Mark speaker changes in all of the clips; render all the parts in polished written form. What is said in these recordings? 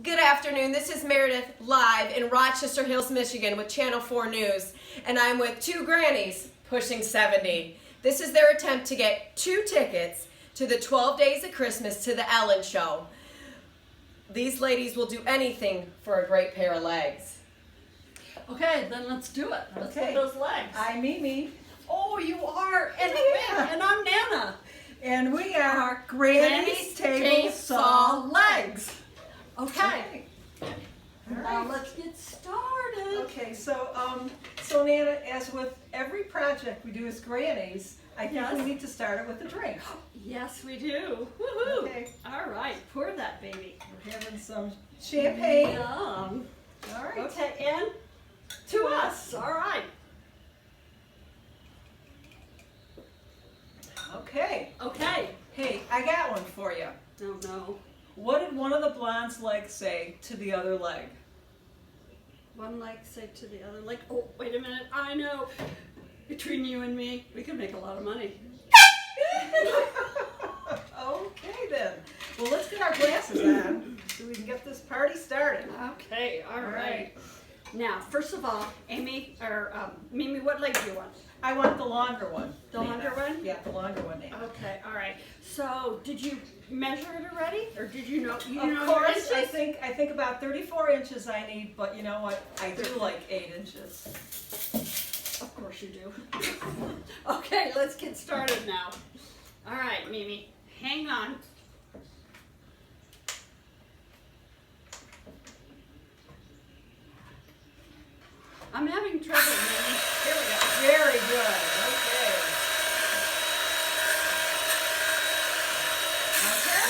Speaker 1: Good afternoon. This is Meredith live in Rochester Hills, Michigan with Channel 4 News, and I'm with two grannies pushing 70. This is their attempt to get 2 tickets to the 12 Days of Christmas to the Ellen Show. These ladies will do anything for a great pair of legs.
Speaker 2: Okay, then let's do it. Let's get those legs.
Speaker 3: I'm Mimi.
Speaker 2: Oh, you are. And, and I'm Nana.
Speaker 3: And we are Grannies Table Saw Legs.
Speaker 2: Okay.
Speaker 3: All
Speaker 2: Now
Speaker 3: right.
Speaker 2: let's get started.
Speaker 3: Okay, so Nana, as with every project we do as Grannies, I think we need to start it with a drink.
Speaker 2: Yes, we do. Woohoo.
Speaker 3: Okay.
Speaker 2: All right, pour that baby.
Speaker 3: We're having some champagne.
Speaker 2: Yum.
Speaker 3: All right.
Speaker 2: Okay, and to us. All right.
Speaker 3: Okay.
Speaker 2: Okay.
Speaker 3: Hey, I got one for you.
Speaker 2: Don't know.
Speaker 3: What did one of the blondes' legs say to the other leg?
Speaker 2: One leg say to the other leg. Oh, wait a minute. I know. Between you and me, we can make a lot of money.
Speaker 3: Okay then. Well, let's get our glasses on so we can get this party started.
Speaker 2: Okay, all right. Now, first of all, Amy, or Mimi, what leg do you want?
Speaker 3: I want the longer one.
Speaker 2: The
Speaker 3: Nana.
Speaker 2: longer one?
Speaker 3: Yeah, the longer one, Nana.
Speaker 2: Okay, all right. So, did you measure it already, or did you know? You
Speaker 3: Of
Speaker 2: know
Speaker 3: course,
Speaker 2: your
Speaker 3: I
Speaker 2: inches?
Speaker 3: think about 34 inches I need, but you know what? I do like 8 inches.
Speaker 2: Of course you do. Okay, let's get started now. All right, Mimi, hang on. I'm having trouble, Mimi. Here we go.
Speaker 3: Very good. Okay.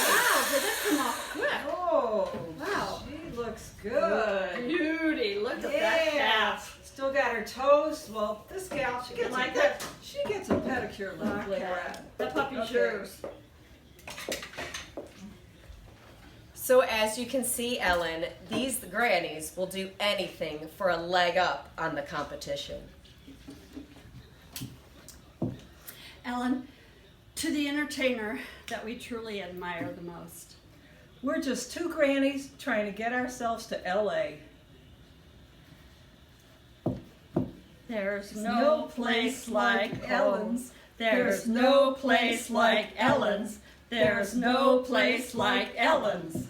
Speaker 2: Wow, did that come off quick?
Speaker 3: Oh,
Speaker 2: Wow.
Speaker 3: she looks good.
Speaker 2: Beauty, look at that
Speaker 3: Yeah.
Speaker 2: calf.
Speaker 3: Still got her toes. Well, this gal, she gets
Speaker 2: like
Speaker 3: a she gets a pedicure later on.
Speaker 2: The puppy
Speaker 3: Okay.
Speaker 2: shoes.
Speaker 1: So as you can see, Ellen, these grannies will do anything for a leg up on the competition.
Speaker 2: Ellen, to the entertainer that we truly admire the most.
Speaker 3: We're just 2 grannies trying to get ourselves to LA.
Speaker 2: There's no place like Ellen's. There's
Speaker 3: no place like Ellen's.
Speaker 2: There's no place like Ellen's.